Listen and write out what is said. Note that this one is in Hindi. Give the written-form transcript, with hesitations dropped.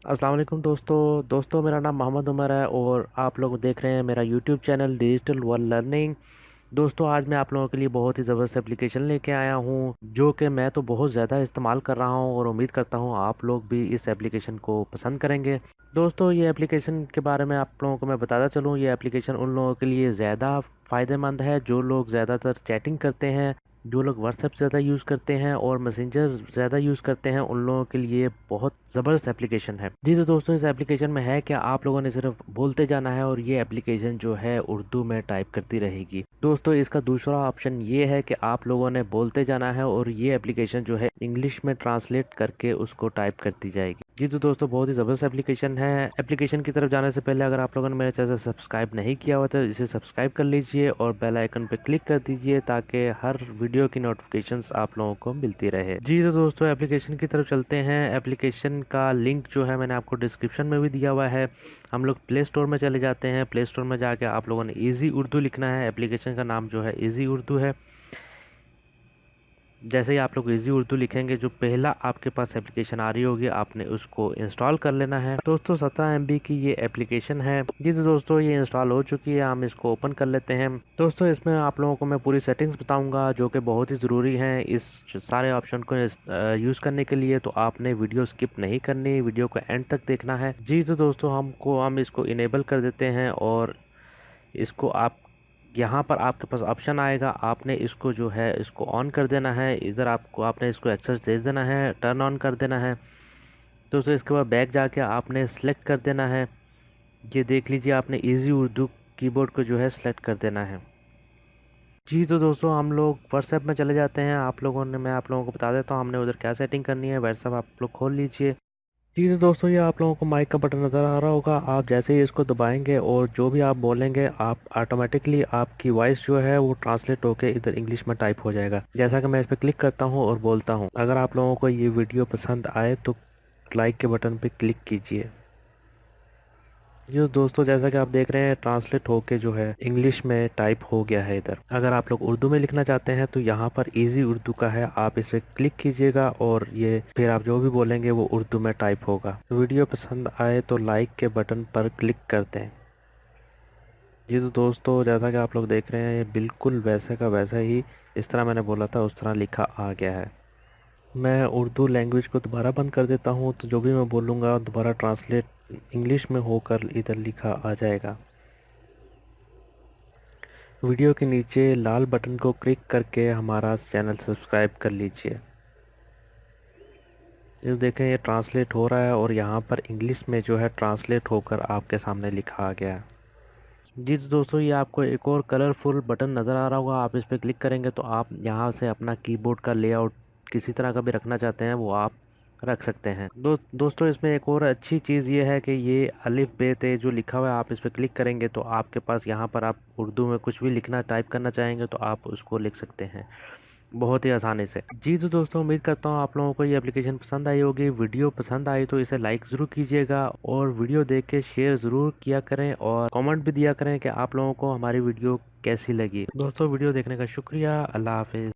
अस्सलाम वालेकुम दोस्तों मेरा नाम मोहम्मद उमर है और आप लोग देख रहे हैं मेरा YouTube channel digital world learning. दोस्तों आज मैं आप लोगों के लिए बहुत ही ज़बरदस्त एप्लीकेशन लेके आया हूँ जो कि मैं तो बहुत ज़्यादा इस्तेमाल कर रहा हूँ और उम्मीद करता हूँ आप लोग भी इस एप्लीकेशन को पसंद करेंगे। दोस्तों ये एप्लीकेशन के बारे में आप लोगों को मैं बताता चलूँ, ये एप्लीकेशन उन लोगों के लिए ज़्यादा फ़ायदेमंद है जो लोग ज़्यादातर चैटिंग करते हैं, जो लोग व्हाट्सएप ज़्यादा यूज़ करते हैं और मैसेंजर ज़्यादा यूज़ करते हैं, उन लोगों के लिए बहुत ज़बरदस्त एप्लीकेशन है। जी तो दोस्तों इस एप्लीकेशन में है क्या, आप लोगों ने सिर्फ बोलते जाना है और ये एप्लीकेशन जो है उर्दू में टाइप करती रहेगी। दोस्तों इसका दूसरा ऑप्शन ये है कि आप लोगों ने बोलते जाना है और ये एप्लीकेशन जो है इंग्लिश में ट्रांसलेट करके उसको टाइप करती जाएगी। जी तो दोस्तों बहुत ही ज़बरदस्त एप्लीकेशन है। एप्लीकेशन की तरफ जाने से पहले अगर आप लोगों ने मेरे चैनल सब्सक्राइब नहीं किया हुआ तो इसे सब्सक्राइब कर लीजिए और बेल आइकन पर क्लिक कर दीजिए ताकि हर वीडियो की नोटिफिकेशंस आप लोगों को मिलती रहे। जी तो दोस्तों एप्लीकेशन की तरफ चलते हैं। एप्लीकेशन का लिंक जो है मैंने आपको डिस्क्रिप्शन में भी दिया हुआ है। हम लोग प्ले स्टोर में चले जाते हैं। प्ले स्टोर में जाके आप लोगों ने ईज़ी उर्दू लिखना है। एप्लीकेशन का नाम जो है ईज़ी उर्दू है। जैसे ही आप लोग ईज़ी उर्दू लिखेंगे, जो पहला आपके पास एप्लीकेशन आ रही होगी आपने उसको इंस्टॉल कर लेना है। दोस्तों 17 MB की ये एप्लीकेशन है। जी तो दोस्तों ये इंस्टॉल हो चुकी है, हम इसको ओपन कर लेते हैं। दोस्तों इसमें आप लोगों को मैं पूरी सेटिंग्स बताऊंगा जो कि बहुत ही ज़रूरी हैं इस सारे ऑप्शन को यूज़ करने के लिए। तो आपने वीडियो स्किप नहीं करनी, वीडियो को एंड तक देखना है। जी तो दोस्तों हम इसको इनेबल कर देते हैं और इसको आप यहाँ पर आपके पास ऑप्शन आएगा, आपने इसको जो है इसको ऑन कर देना है। इधर आपने इसको एक्सेस दे देना है, टर्न ऑन कर देना है। तो इसके बाद बैक जाके आपने सेलेक्ट कर देना है। ये देख लीजिए आपने इजी उर्दू कीबोर्ड को जो है सेलेक्ट कर देना है। जी तो दोस्तों हम लोग व्हाट्सएप में चले जाते हैं। मैं आप लोगों को बता देता हूँ हमने उधर क्या सेटिंग करनी है। व्हाट्सएप आप लोग खोल लीजिए। जी तो दोस्तों ये आप लोगों को माइक का बटन नज़र आ रहा होगा। आप जैसे ही इसको दबाएंगे और जो भी आप बोलेंगे आप ऑटोमेटिकली आपकी वॉइस जो है वो ट्रांसलेट होके इधर इंग्लिश में टाइप हो जाएगा। जैसा कि मैं इस पर क्लिक करता हूँ और बोलता हूँ। अगर आप लोगों को ये वीडियो पसंद आए तो लाइक के बटन पे क्लिक कीजिए। जो दोस्तों जैसा कि आप देख रहे हैं ट्रांसलेट होके जो है इंग्लिश में टाइप हो गया है इधर। अगर आप लोग उर्दू में लिखना चाहते हैं तो यहाँ पर इजी उर्दू का है, आप इस पर क्लिक कीजिएगा और ये फिर आप जो भी बोलेंगे वो उर्दू में टाइप होगा। वीडियो पसंद आए तो लाइक के बटन पर क्लिक कर दें। जी तो दोस्तों जैसा कि आप लोग देख रहे हैं ये बिल्कुल वैसे का वैसा ही इस तरह मैंने बोला था उस तरह लिखा आ गया है। मैं उर्दू लैंग्वेज को दोबारा बंद कर देता हूँ तो जो भी मैं बोलूँगा दोबारा ट्रांसलेट इंग्लिश में होकर इधर लिखा आ जाएगा। वीडियो के नीचे लाल बटन को क्लिक करके हमारा चैनल सब्सक्राइब कर लीजिए। ये देखें ये ट्रांसलेट हो रहा है और यहाँ पर इंग्लिश में जो है ट्रांसलेट होकर आपके सामने लिखा आ गया है। जी तो दोस्तों ये आपको एक और कलरफुल बटन नज़र आ रहा होगा, आप इस पर क्लिक करेंगे तो आप यहाँ से अपना कीबोर्ड का लेआउट किसी तरह का भी रखना चाहते हैं वो आप रख सकते हैं। दोस्तों इसमें एक और अच्छी चीज़ ये है कि ये अलिफ बे ते जो लिखा हुआ है आप इस पर क्लिक करेंगे तो आपके पास यहाँ पर आप उर्दू में कुछ भी लिखना टाइप करना चाहेंगे तो आप उसको लिख सकते हैं बहुत ही आसानी से। जी तो दोस्तों उम्मीद करता हूँ आप लोगों को ये एप्लीकेशन पसंद आई होगी। वीडियो पसंद आई तो इसे लाइक ज़रूर कीजिएगा और वीडियो देख के शेयर ज़रूर किया करें और कमेंट भी दिया करें कि आप लोगों को हमारी वीडियो कैसी लगी। दोस्तों वीडियो देखने का शुक्रिया। अल्लाह हाफिज़।